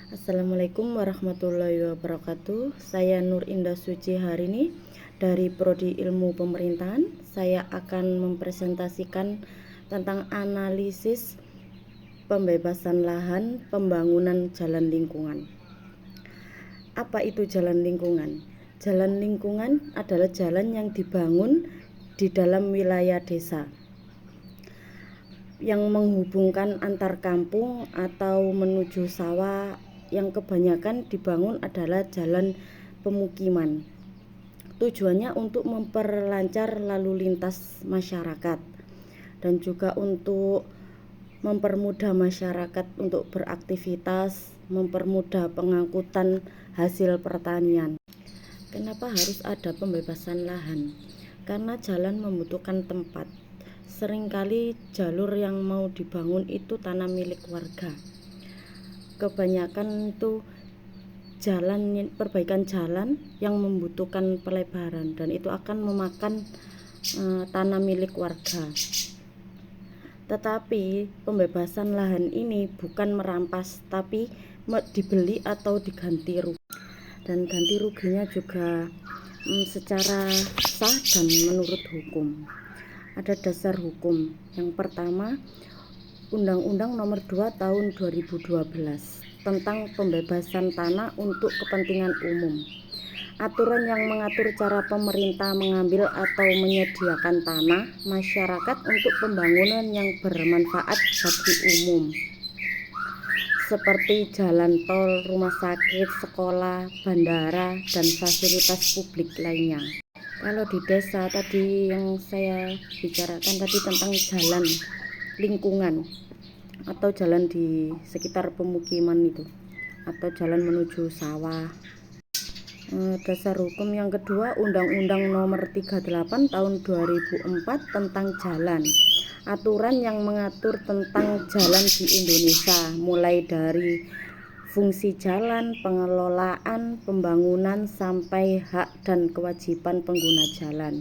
Assalamualaikum warahmatullahi wabarakatuh. Saya Nur Indah Suci Harini dari Prodi Ilmu Pemerintahan. Saya akan mempresentasikan tentang analisis pembebasan lahan pembangunan jalan lingkungan. Apa itu jalan lingkungan? Jalan lingkungan adalah jalan yang dibangun di dalam wilayah desa yang menghubungkan antar kampung atau menuju sawah. Yang kebanyakan dibangun adalah jalan pemukiman. Tujuannya untuk memperlancar lalu lintas masyarakat dan juga untuk mempermudah masyarakat untuk beraktivitas, mempermudah pengangkutan hasil pertanian. Kenapa harus ada pembebasan lahan? Karena jalan membutuhkan tempat. Seringkali jalur yang mau dibangun itu tanah milik warga. Kebanyakan itu perbaikan jalan yang membutuhkan pelebaran, dan itu akan memakan tanah milik warga. Tetapi pembebasan lahan ini bukan merampas, tapi dibeli atau diganti rugi, dan ganti ruginya juga secara sah dan menurut hukum. Ada dasar hukum. Yang pertama, Undang-Undang Nomor 2 Tahun 2012 tentang pembebasan tanah untuk kepentingan umum. Aturan yang mengatur cara pemerintah mengambil atau menyediakan tanah masyarakat untuk pembangunan yang bermanfaat bagi umum, seperti jalan tol, rumah sakit, sekolah, bandara, dan fasilitas publik lainnya. Kalau di desa tadi yang saya bicarakan tadi tentang jalan lingkungan atau jalan di sekitar pemukiman itu, atau jalan menuju sawah. Dasar hukum yang kedua, Undang-Undang Nomor 38 Tahun 2004 tentang jalan. Aturan yang mengatur tentang jalan di Indonesia, mulai dari fungsi jalan, pengelolaan, pembangunan, sampai hak dan kewajiban pengguna jalan.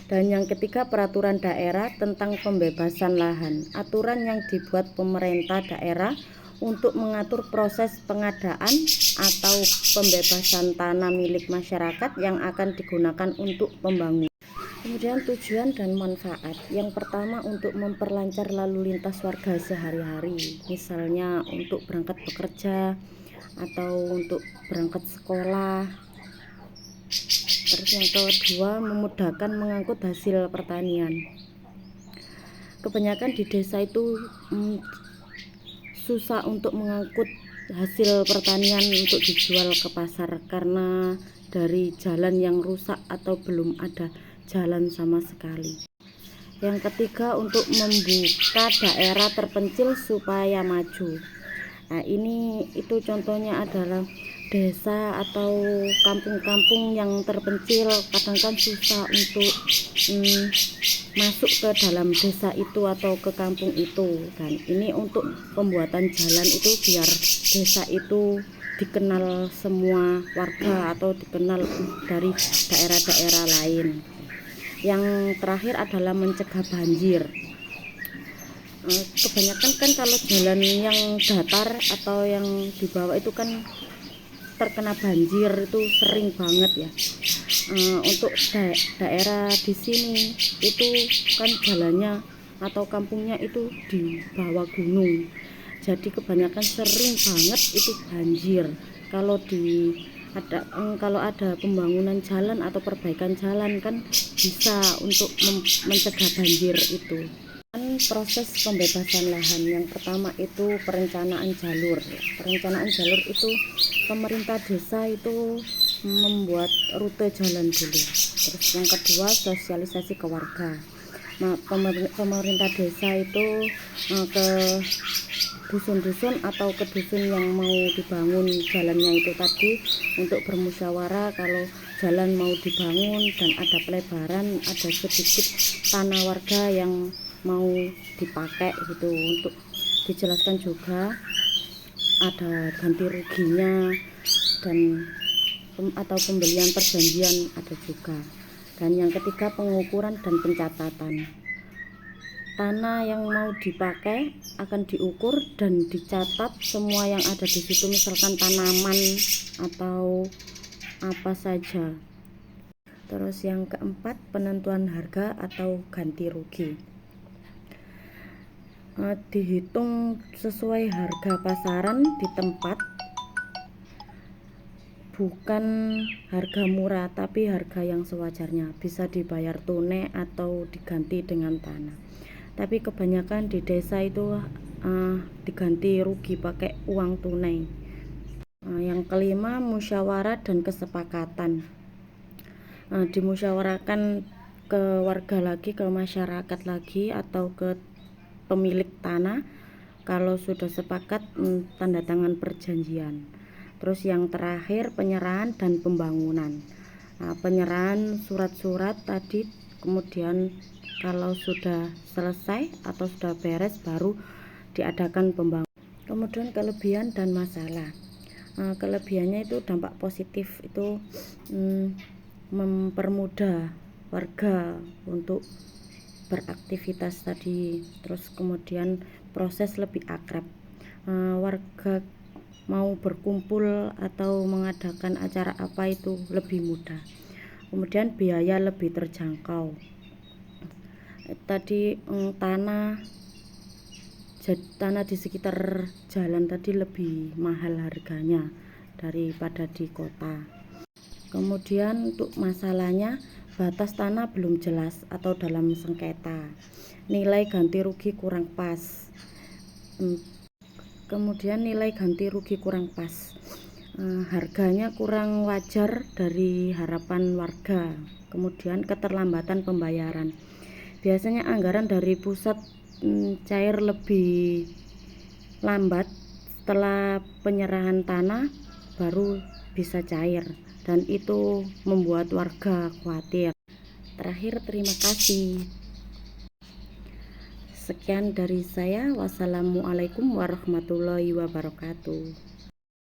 Dan yang ketiga, peraturan daerah tentang pembebasan lahan. Aturan yang dibuat pemerintah daerah untuk mengatur proses pengadaan atau pembebasan tanah milik masyarakat yang akan digunakan untuk pembangunan. Kemudian tujuan dan manfaat. Yang pertama, untuk memperlancar lalu lintas warga sehari-hari, misalnya untuk berangkat bekerja atau untuk berangkat sekolah. Terus yang kedua, memudahkan mengangkut hasil pertanian. Kebanyakan di desa itu susah untuk mengangkut hasil pertanian untuk dijual ke pasar karena dari jalan yang rusak atau belum ada jalan sama sekali. Yang ketiga, untuk membuka daerah terpencil supaya maju. Nah, ini itu contohnya adalah desa atau kampung-kampung yang terpencil, kadang kan susah untuk masuk ke dalam desa itu atau ke kampung itu. Dan ini untuk pembuatan jalan itu biar desa itu dikenal semua warga atau dikenal dari daerah-daerah lain. Yang terakhir adalah mencegah banjir. Kebanyakan kan kalau jalan yang datar atau yang di bawah itu kan terkena banjir, itu sering banget ya. Untuk daerah di sini itu kan jalannya atau kampungnya itu di bawah gunung, jadi kebanyakan sering banget itu banjir. Kalau ada pembangunan jalan atau perbaikan jalan kan bisa untuk mencegah banjir itu. Proses pembebasan lahan yang pertama itu perencanaan jalur. Perencanaan jalur itu pemerintah desa itu membuat rute jalan dulu. Terus yang kedua, sosialisasi ke warga. Nah, pemerintah desa itu ke dusun-dusun atau ke dusun yang mau dibangun jalannya itu tadi untuk bermusyawarah kalau jalan mau dibangun dan ada pelebaran, ada sedikit tanah warga yang mau dipakai gitu, untuk dijelaskan juga ada ganti ruginya dan atau pembelian perjanjian ada juga. Dan yang ketiga, pengukuran dan pencatatan. tanah yang mau dipakai akan diukur dan dicatat semua yang ada di situ, misalkan tanaman atau apa saja. Terus yang keempat, penentuan harga atau ganti rugi. Dihitung sesuai harga pasaran di tempat, bukan harga murah tapi harga yang sewajarnya, bisa dibayar tunai atau diganti dengan tanah. Tapi kebanyakan di desa itu diganti rugi pakai uang tunai. Yang kelima, musyawarah dan kesepakatan. Dimusyawarahkan ke warga lagi, ke masyarakat lagi, atau ke pemilik tanah. Kalau sudah sepakat, tanda tangan perjanjian. Terus yang terakhir, penyerahan dan pembangunan. Penyerahan surat-surat tadi, kemudian kalau sudah selesai atau sudah beres baru diadakan pembangunan. Kemudian kelebihan dan masalah. Kelebihannya itu dampak positif itu mempermudah warga untuk beraktivitas tadi. Terus kemudian proses lebih akrab, warga mau berkumpul atau mengadakan acara apa itu lebih mudah. Kemudian biaya lebih terjangkau. Tadi tanah di sekitar jalan tadi lebih mahal harganya daripada di kota. Kemudian untuk masalahnya, batas tanah belum jelas atau dalam sengketa, nilai ganti rugi kurang pas. Kemudian nilai ganti rugi kurang pas, harganya kurang wajar dari harapan warga. Kemudian keterlambatan pembayaran, biasanya anggaran dari pusat cair lebih lambat, setelah penyerahan tanah baru bisa cair, dan itu membuat warga khawatir. Terakhir, terima kasih. Sekian dari saya. Wassalamualaikum warahmatullahi wabarakatuh.